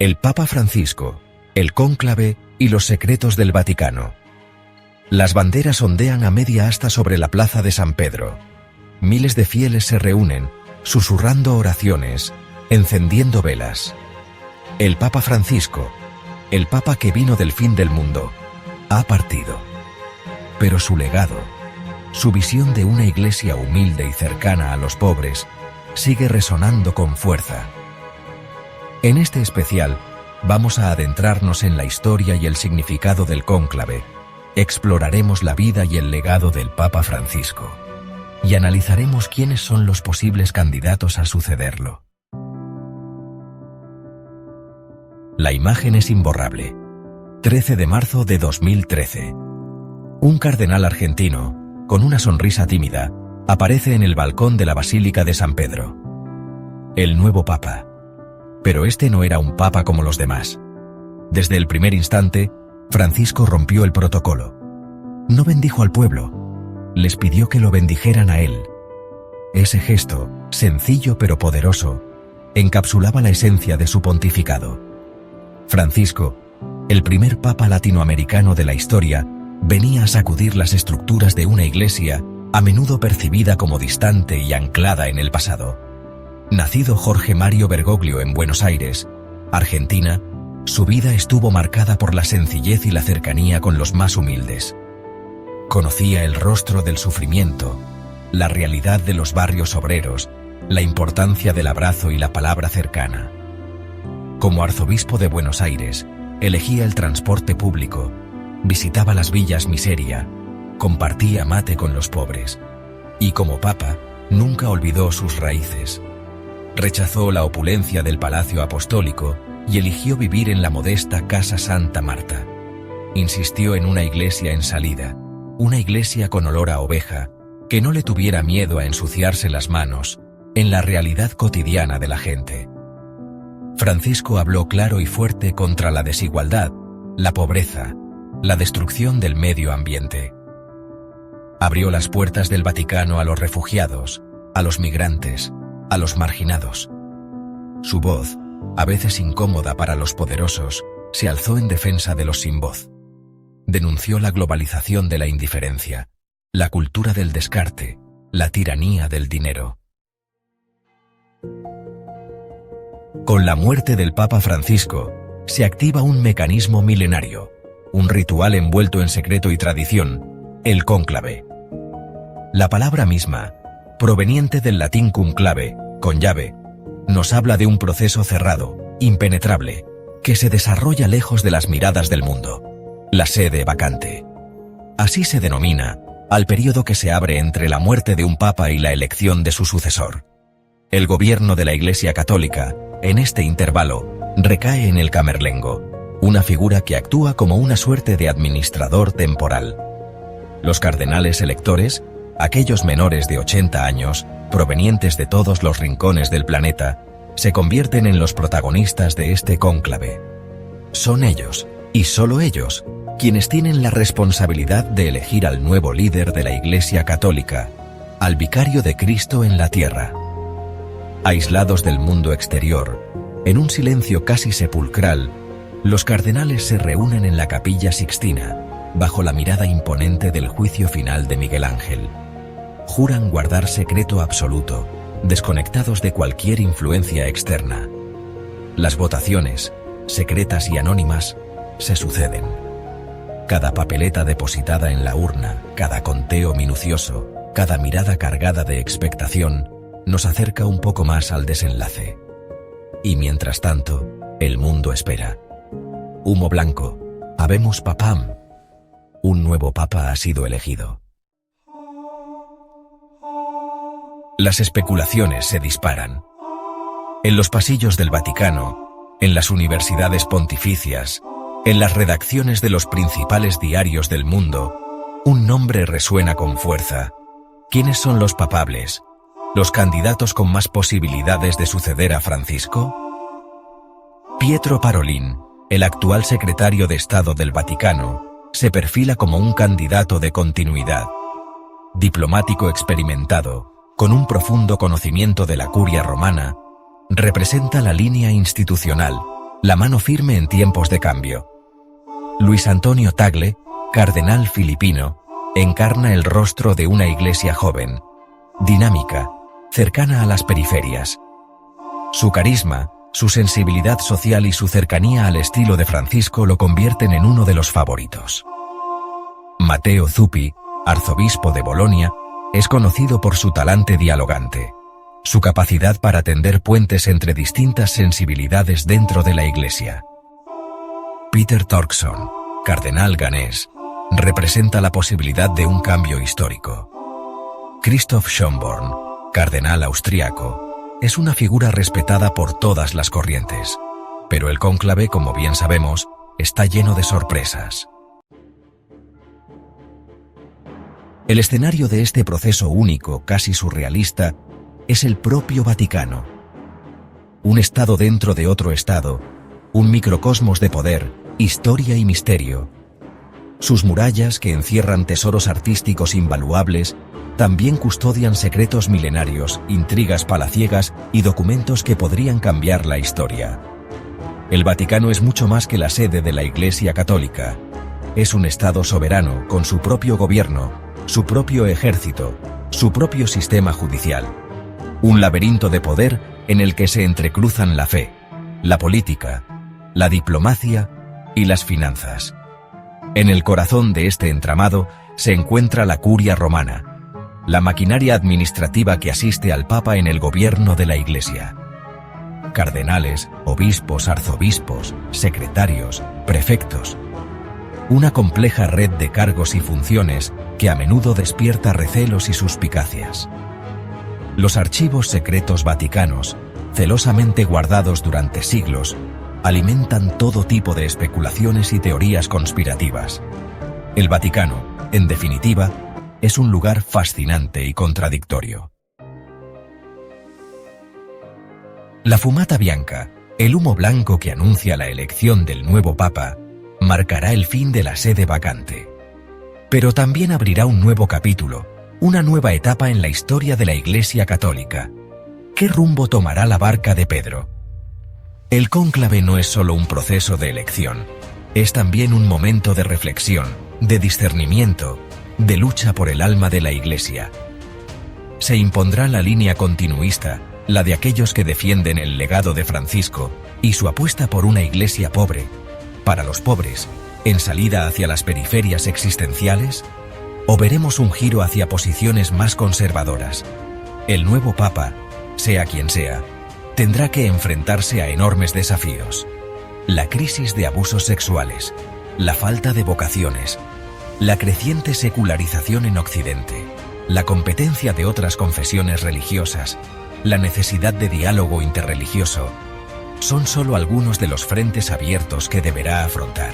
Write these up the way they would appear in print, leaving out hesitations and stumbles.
el Papa Francisco, el cónclave y los secretos del Vaticano. Las banderas ondean a media asta sobre la plaza de San Pedro. Miles de fieles se reúnen, susurrando oraciones, encendiendo velas. El Papa Francisco, el Papa que vino del fin del mundo, ha partido. Pero su legado, su visión de una iglesia humilde y cercana a los pobres, sigue resonando con fuerza. En este especial, vamos a adentrarnos en la historia y el significado del cónclave, exploraremos la vida y el legado del Papa Francisco, y analizaremos quiénes son los posibles candidatos a sucederlo. La imagen es imborrable. 13 de marzo de 2013. Un cardenal argentino, con una sonrisa tímida, aparece en el balcón de la Basílica de San Pedro. El nuevo Papa. Pero este no era un Papa como los demás. Desde el primer instante, Francisco rompió el protocolo. No bendijo al pueblo, les pidió que lo bendijeran a él. Ese gesto, sencillo pero poderoso, encapsulaba la esencia de su pontificado. Francisco, el primer Papa latinoamericano de la historia, venía a sacudir las estructuras de una iglesia a menudo percibida como distante y anclada en el pasado. Nacido Jorge Mario Bergoglio en Buenos Aires, Argentina, su vida estuvo marcada por la sencillez y la cercanía con los más humildes. Conocía el rostro del sufrimiento, la realidad de los barrios obreros, la importancia del abrazo y la palabra cercana. Como arzobispo de Buenos Aires, elegía el transporte público, visitaba las villas miseria, compartía mate con los pobres. Y como Papa, nunca olvidó sus raíces. Rechazó la opulencia del Palacio Apostólico y eligió vivir en la modesta Casa Santa Marta. Insistió en una iglesia en salida, una iglesia con olor a oveja, que no le tuviera miedo a ensuciarse las manos en la realidad cotidiana de la gente. Francisco habló claro y fuerte contra la desigualdad, la pobreza, la destrucción del medio ambiente. Abrió las puertas del Vaticano a los refugiados, a los migrantes, a los marginados. Su voz, a veces incómoda para los poderosos, se alzó en defensa de los sin voz. Denunció la globalización de la indiferencia, la cultura del descarte, la tiranía del dinero. Con la muerte del Papa Francisco, se activa un mecanismo milenario, un ritual envuelto en secreto y tradición, el cónclave. La palabra misma, proveniente del latín cum clave, con llave, nos habla de un proceso cerrado, impenetrable, que se desarrolla lejos de las miradas del mundo. La sede vacante. Así se denomina al periodo que se abre entre la muerte de un papa y la elección de su sucesor. El gobierno de la Iglesia Católica, en este intervalo, recae en el camerlengo, una figura que actúa como una suerte de administrador temporal. Los cardenales electores, aquellos menores de 80 años, provenientes de todos los rincones del planeta, se convierten en los protagonistas de este cónclave. Son ellos, y solo ellos, quienes tienen la responsabilidad de elegir al nuevo líder de la Iglesia Católica, al vicario de Cristo en la tierra. Aislados del mundo exterior, en un silencio casi sepulcral, los cardenales se reúnen en la Capilla Sixtina, bajo la mirada imponente del juicio final de Miguel Ángel. Juran guardar secreto absoluto, desconectados de cualquier influencia externa. Las votaciones, secretas y anónimas, se suceden. Cada papeleta depositada en la urna, cada conteo minucioso, cada mirada cargada de expectación, nos acerca un poco más al desenlace. Y mientras tanto, el mundo espera. Humo blanco, habemus papam. Un nuevo papa ha sido elegido. Las especulaciones se disparan. En los pasillos del Vaticano, en las universidades pontificias, en las redacciones de los principales diarios del mundo, un nombre resuena con fuerza. ¿Quiénes son los papables? ¿Los candidatos con más posibilidades de suceder a Francisco? Pietro Parolin, el actual secretario de Estado del Vaticano, se perfila como un candidato de continuidad. Diplomático experimentado, con un profundo conocimiento de la curia romana, representa la línea institucional, la mano firme en tiempos de cambio. Luis Antonio Tagle, cardenal filipino, encarna el rostro de una iglesia joven, dinámica, cercana a las periferias. Su carisma, su sensibilidad social y su cercanía al estilo de Francisco lo convierten en uno de los favoritos. Matteo Zuppi, arzobispo de Bolonia, es conocido por su talante dialogante, su capacidad para tender puentes entre distintas sensibilidades dentro de la Iglesia. Peter Turkson, cardenal ganés, representa la posibilidad de un cambio histórico. Christoph Schönborn, cardenal austriaco, es una figura respetada por todas las corrientes, pero el cónclave, como bien sabemos, está lleno de sorpresas. El escenario de este proceso único, casi surrealista, es el propio Vaticano. Un estado dentro de otro estado, un microcosmos de poder, historia y misterio. Sus murallas, que encierran tesoros artísticos invaluables, también custodian secretos milenarios, intrigas palaciegas y documentos que podrían cambiar la historia. El Vaticano es mucho más que la sede de la Iglesia Católica. Es un estado soberano, con su propio gobierno, su propio ejército, su propio sistema judicial. Un laberinto de poder en el que se entrecruzan la fe, la política, la diplomacia y las finanzas. En el corazón de este entramado se encuentra la Curia Romana, la maquinaria administrativa que asiste al Papa en el gobierno de la Iglesia. Cardenales, obispos, arzobispos, secretarios, prefectos. Una compleja red de cargos y funciones que a menudo despierta recelos y suspicacias. Los archivos secretos vaticanos, celosamente guardados durante siglos, alimentan todo tipo de especulaciones y teorías conspirativas. El Vaticano, en definitiva, es un lugar fascinante y contradictorio. La fumata bianca, el humo blanco que anuncia la elección del nuevo Papa, marcará el fin de la sede vacante. Pero también abrirá un nuevo capítulo, una nueva etapa en la historia de la Iglesia Católica. ¿Qué rumbo tomará la barca de Pedro? El cónclave no es solo un proceso de elección, es también un momento de reflexión, de discernimiento, de lucha por el alma de la Iglesia. Se impondrá la línea continuista, la de aquellos que defienden el legado de Francisco y su apuesta por una Iglesia pobre, para los pobres, en salida hacia las periferias existenciales, o veremos un giro hacia posiciones más conservadoras. El nuevo Papa, sea quien sea, tendrá que enfrentarse a enormes desafíos. La crisis de abusos sexuales, la falta de vocaciones, la creciente secularización en Occidente, la competencia de otras confesiones religiosas, la necesidad de diálogo interreligioso, son solo algunos de los frentes abiertos que deberá afrontar.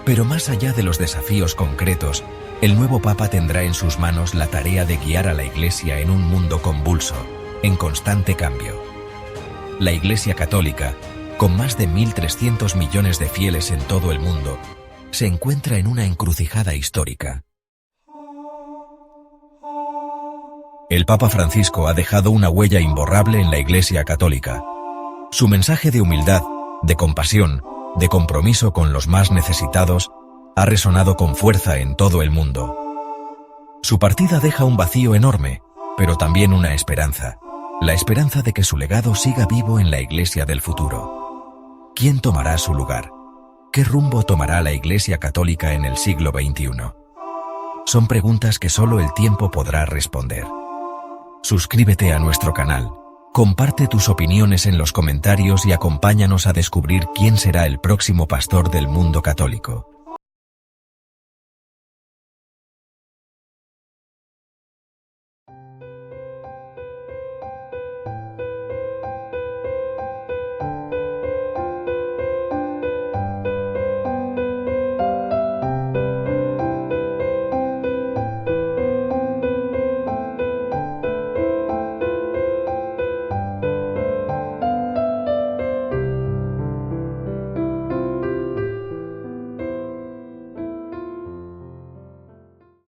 Pero más allá de los desafíos concretos, el nuevo Papa tendrá en sus manos la tarea de guiar a la Iglesia en un mundo convulso, en constante cambio. La Iglesia Católica, con más de 1.300 millones de fieles en todo el mundo, se encuentra en una encrucijada histórica. El Papa Francisco ha dejado una huella imborrable en la Iglesia Católica. Su mensaje de humildad, de compasión, de compromiso con los más necesitados, ha resonado con fuerza en todo el mundo. Su partida deja un vacío enorme, pero también una esperanza, la esperanza de que su legado siga vivo en la Iglesia del futuro. ¿Quién tomará su lugar? ¿Qué rumbo tomará la Iglesia Católica en el siglo XXI? Son preguntas que solo el tiempo podrá responder. Suscríbete a nuestro canal, comparte tus opiniones en los comentarios y acompáñanos a descubrir quién será el próximo pastor del mundo católico.